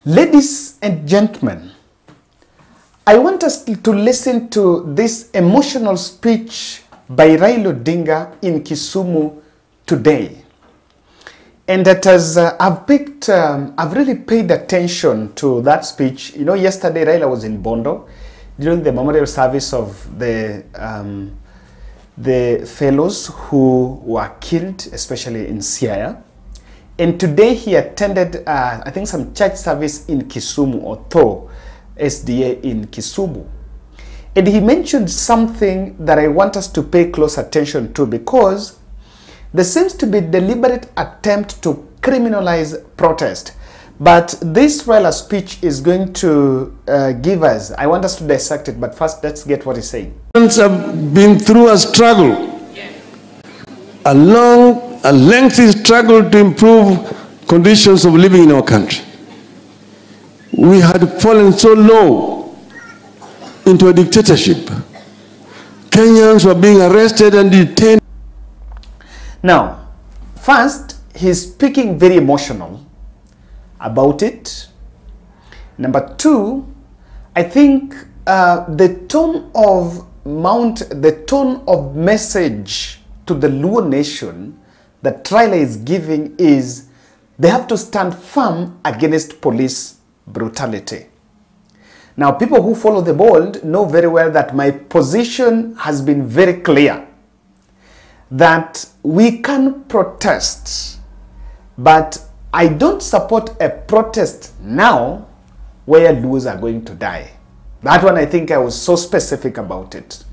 Ladies and gentlemen, I want us to listen to this emotional speech by Raila Odinga in Kisumu today. And that as I've really paid attention to that speech. You know, yesterday Raila was in Bondo during the memorial service of the fellows who were killed, especially in Siaya. And today he attended, I think, some church service in Kisumu, or Tho SDA in Kisumu. And he mentioned something that I want us to pay close attention to, because there seems to be a deliberate attempt to criminalize protest. But this Raila speech is going to give us, I want us to dissect it, but first let's get what he's saying. Have been through a struggle, a lengthy struggle to improve conditions of living in our country. We had fallen so low into a dictatorship. Kenyans were being arrested and detained. Now, first, he's speaking very emotional about it. Number two, I think the tone of message to the Luo nation that Raila is giving is they have to stand firm against police brutality. Now, people who follow the bold know very well that my position has been very clear, that we can protest, but I don't support a protest now where Luos are going to die. That one, I think I was so specific about it.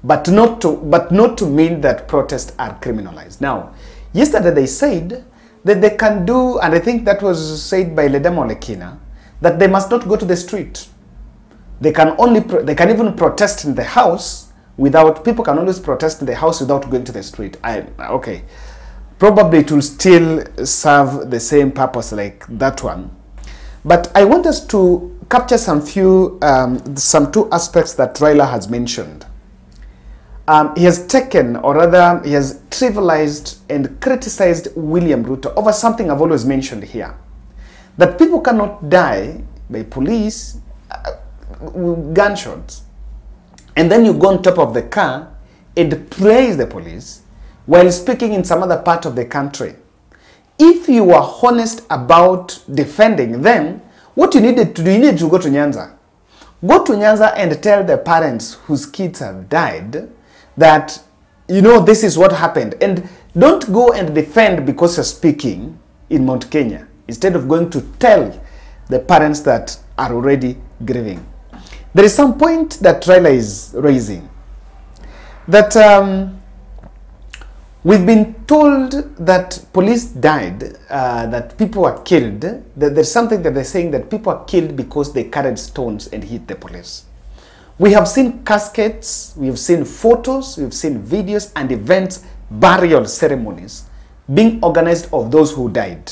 But not to mean that protests are criminalized. Now, yesterday they said that they can do, and I think that was said by Ledama Olekina, that they must not go to the street. They can even protest in the house without, people can always protest in the house without going to the street. Okay. Probably it will still serve the same purpose like that one. But I want us to capture some two aspects that Raila has mentioned. He has taken, or rather, he has trivialized and criticized William Ruto over something I've always mentioned here. That people cannot die by police gunshots. And then you go on top of the car and praise the police while speaking in some other part of the country. If you are honest about defending them, what you needed to do, you need to go to Nyanza. Go to Nyanza and tell the parents whose kids have died that, you know, this is what happened. And don't go and defend because you're speaking in Mount Kenya, instead of going to tell the parents that are already grieving. There is some point that Raila is raising, that we've been told that police died, that people were killed. That there's something that they're saying that people are killed because they carried stones and hit the police. We have seen caskets, we have seen photos, we have seen videos and events, burial ceremonies being organized of those who died.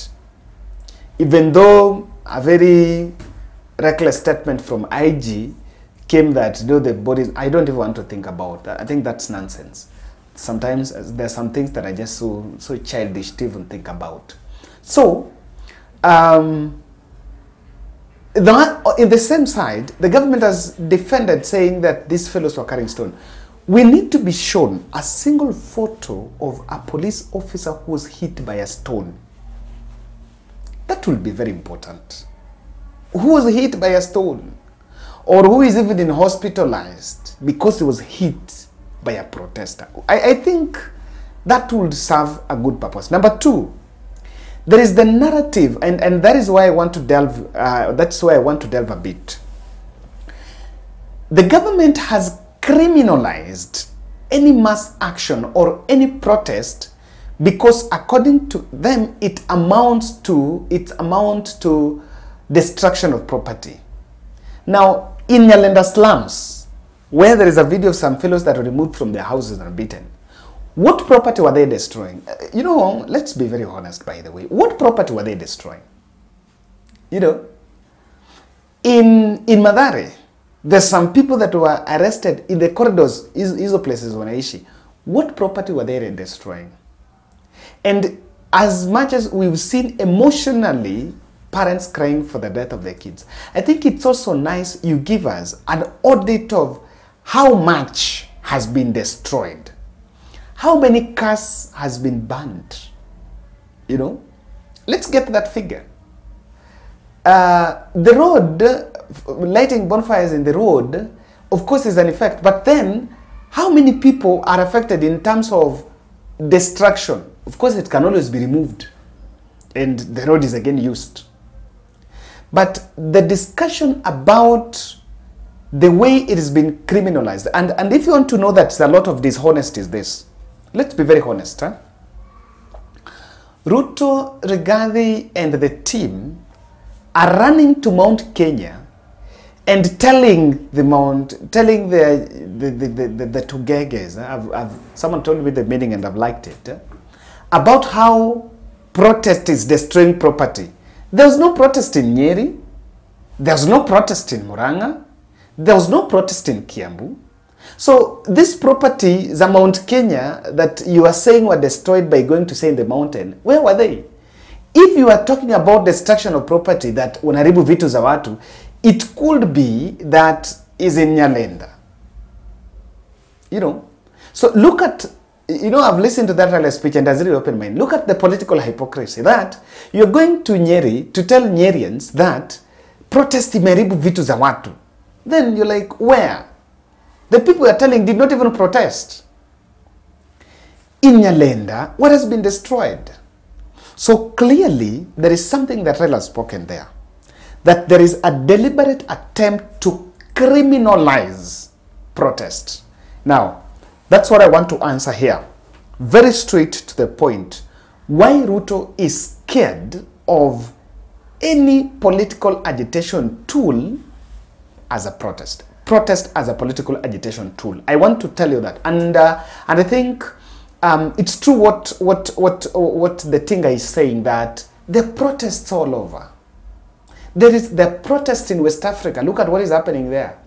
Even though a very reckless statement from IG came that, you know, the bodies, I don't even want to think about that. I think that's nonsense. Sometimes there's some things that are just so childish to even think about. So, in the same side, the government has defended, saying that these fellows were carrying stone. We need to be shown a single photo of a police officer who was hit by a stone. That will be very important. Who was hit by a stone? Or who is even hospitalized because he was hit by a protester? I think that would serve a good purpose. Number two, there is the narrative, and that is why I want to delve. That's why I want to delve a bit. The government has criminalized any mass action or any protest because, according to them, it amounts to destruction of property. Now, in Nyalenda slums, where there is a video of some fellows that were removed from their houses and beaten, what property were they destroying? You know, let's be very honest, by the way. What property were they destroying? You know, in Mathare, there's some people that were arrested in the corridors, hizo places wanaishi. What property were they destroying? And as much as we've seen emotionally parents crying for the death of their kids. I think it's also nice you give us an audit of how much has been destroyed. How many cars has been burned? You know, let's get that figure. The road, lighting bonfires in the road, of course, is an effect. But then, how many people are affected in terms of destruction? Of course, it can always be removed, and the road is again used. But the discussion about the way it has been criminalized, and if you want to know that there's a lot of dishonesty is this, let's be very honest. Huh? Ruto, Rigathi, and the team are running to Mount Kenya and telling the Tugeges, someone told me the meaning and I've liked it, about how protest is destroying property. There was no protest in Nyeri, there was no protest in Murang'a, there was no protest in Kiambu. So this property, the Mount Kenya, that you are saying were destroyed by going to say in the mountain, where were they? If you are talking about destruction of property that unaribu vitu za watu, it could be that is in Nyalenda. You know, so look at, you know, I've listened to that Raila speech and has really opened my mind. Look at the political hypocrisy that you're going to Nyeri to tell Nyerians that protest imeribu vitu za watu. Then you're like, where? The people you are telling did not even protest. In Nyalenda, what has been destroyed? So clearly, there is something that Raila has spoken there. That there is a deliberate attempt to criminalize protest. Now, that's what I want to answer here. Very straight to the point. Why Ruto is scared of any political agitation tool as a protest. Protest as a political agitation tool. I want to tell you that. And I think it's true what the Tinga is saying, that the protests all over. There is the protest in West Africa. Look at what is happening there.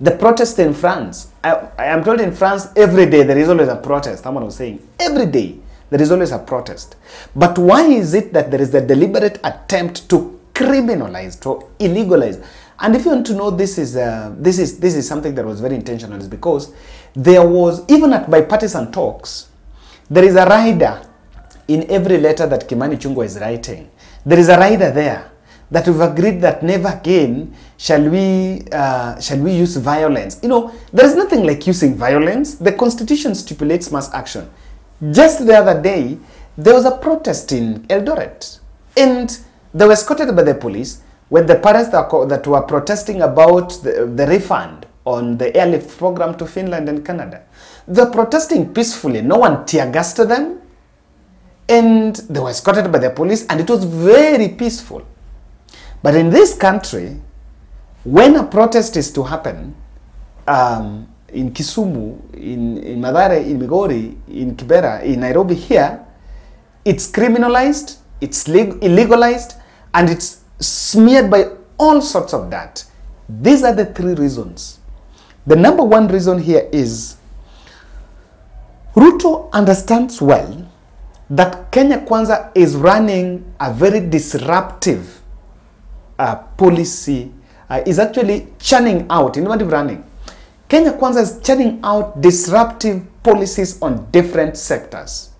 The protest in France. I am told in France every day there is always a protest. Someone was saying every day there is always a protest. But why is it that there is a deliberate attempt to criminalize, to illegalize? And if you want to know, this is something that was very intentional, is because there was, even at bipartisan talks, there is a rider in every letter that Kimani Ichung'wah is writing. There is a rider there that we've agreed that never again shall we use violence. You know, there is nothing like using violence. The Constitution stipulates mass action. Just the other day, there was a protest in Eldoret, and they were escorted by the police when the parents that were protesting about the refund on the airlift program to Finland and Canada. They were protesting peacefully. No one tear-gassed them, and they were escorted by the police, and it was very peaceful. But in this country, when a protest is to happen, in Kisumu, in Mathare, in Migori, in Kibera, in Nairobi here, it's criminalized, it's illegalized, and it's smeared by all sorts of that. These are the three reasons. The number one reason here is Ruto understands well that Kenya Kwanza is running a very disruptive policy, is actually churning out, innovative running. Kenya Kwanza is churning out disruptive policies on different sectors.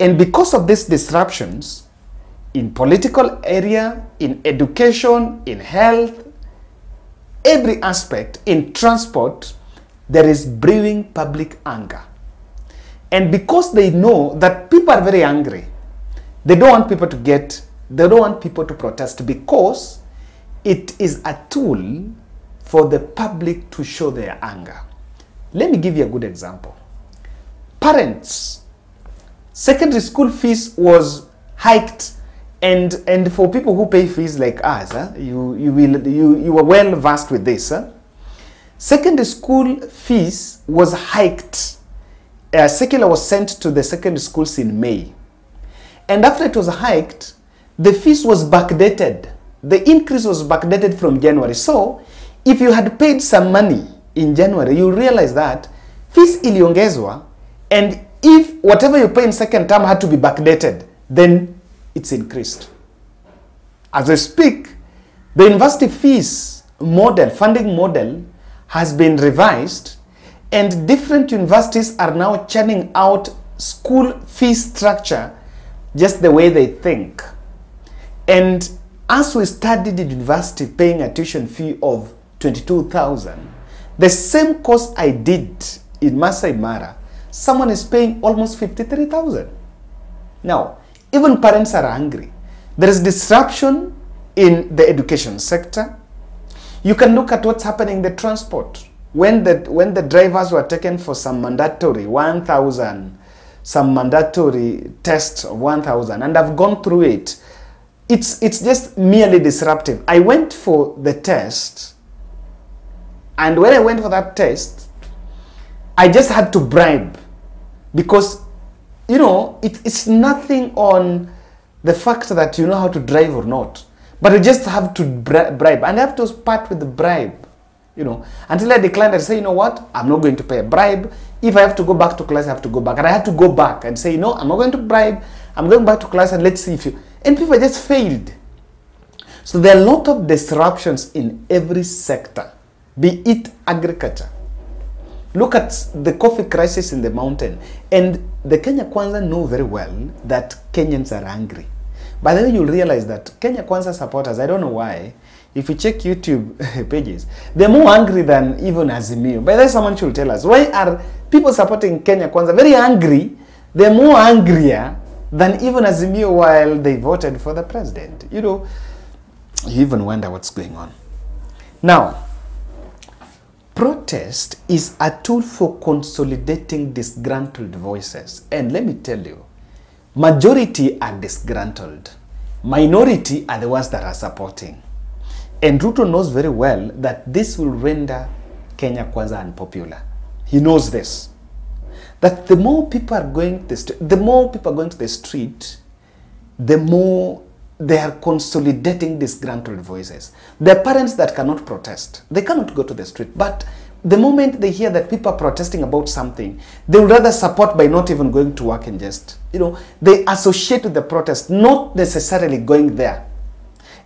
And because of these disruptions, in political area, in education, in health, every aspect, in transport, there is brewing public anger. And because they know that people are very angry, they don't want people to protest, because it is a tool for the public to show their anger. Let me give you a good example. Parents, secondary school fees was hiked, and for people who pay fees like us, you were well versed with this. Secondary school fees was hiked. Circular was sent to the secondary schools in May, and after it was hiked, the fees was backdated. The increase was backdated from January. So if you had paid some money in January, you realize that fees iliongezwa, and if whatever you pay in second term had to be backdated, then it's increased. As I speak, the university fees model, funding model, has been revised, and different universities are now churning out school fee structure just the way they think. And as we studied in university paying a tuition fee of 22,000, the same course I did in Masai Mara, someone is paying almost 53,000. Now, even parents are angry. There is disruption in the education sector. You can look at what's happening in the transport. When the drivers were taken for some mandatory 1,000, some mandatory tests of 1,000, and I've gone through it, it's just merely disruptive. I went for the test, and when I went for that test, I just had to bribe, because, you know, it's nothing on the fact that you know how to drive or not, but you just have to bribe, and I have to part with the bribe, you know, until I declined and say, you know what, I'm not going to pay a bribe. If I have to go back to class, I have to go back, and I had to go back and say, no, I'm not going to bribe. I'm going back to class, and let's see if you, and people just failed. So there are a lot of disruptions in every sector, be it agriculture. Look at the coffee crisis in the mountain, and the Kenya Kwanza know very well that Kenyans are angry. By the way, you'll realize that Kenya Kwanza supporters, I don't know why, if you check YouTube pages, they're more angry than even Azimio. By the way, someone should tell us, why are people supporting Kenya Kwanza very angry? They're more angrier than even Azimio while they voted for the president. You know, you even wonder what's going on. Now, protest is a tool for consolidating disgruntled voices. And let me tell you, majority are disgruntled. Minority are the ones that are supporting. And Ruto knows very well that this will render Kenya Kwanza unpopular. He knows this. That the more people are going to the street, the more they are consolidating disgruntled voices. There are parents that cannot protest. They cannot go to the street. But the moment they hear that people are protesting about something, they would rather support by not even going to work and just, you know, they associate with the protest, not necessarily going there.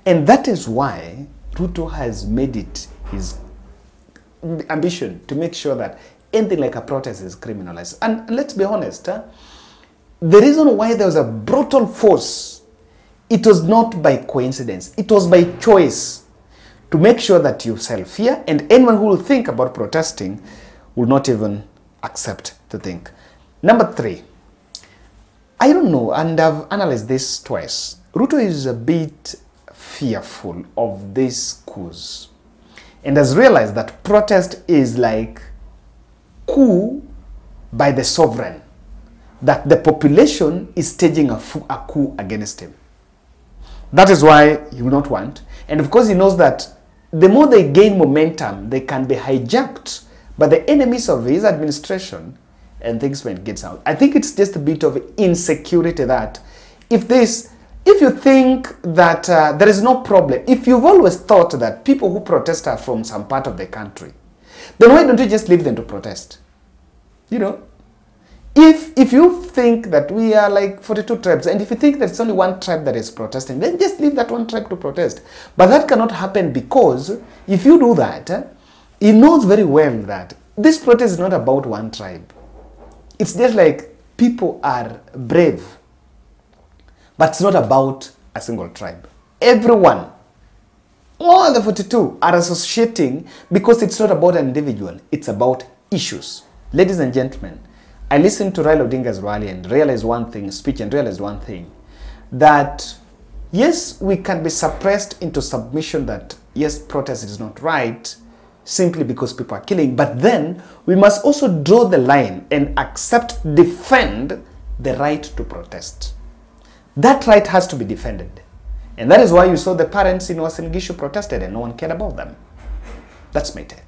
And that is why Ruto has made it his ambition to make sure that anything like a protest is criminalized. And let's be honest, the reason why there was a brutal force, it was not by coincidence. It was by choice to make sure that you self-fear, and anyone who will think about protesting will not even accept to think. Number 3, I don't know, and I've analyzed this twice. Ruto is a bit fearful of this coups and has realized that protest is like coup by the sovereign, that the population is staging a coup against him. That is why he will not want. And of course he knows that the more they gain momentum, they can be hijacked by the enemies of his administration, and things when it gets out. I think it's just a bit of insecurity that if you think that there is no problem, if you've always thought that people who protest are from some part of the country, then why don't you just leave them to protest? You know, if you think that we are like 42 tribes, and if you think that it's only one tribe that is protesting, then just leave that one tribe to protest. But that cannot happen, because if you do that, he knows very well that this protest is not about one tribe. It's just like people are brave, but it's not about a single tribe. Everyone, all the 42 are associating, because it's not about an individual, it's about issues. Ladies and gentlemen, I listened to Raila Odinga's rally and realized one thing, that yes, we can be suppressed into submission that yes, protest is not right, simply because people are killing, but then we must also draw the line and defend the right to protest. That right has to be defended. And that is why you saw the parents in Uasin Gishu protested and no one cared about them. That's my take.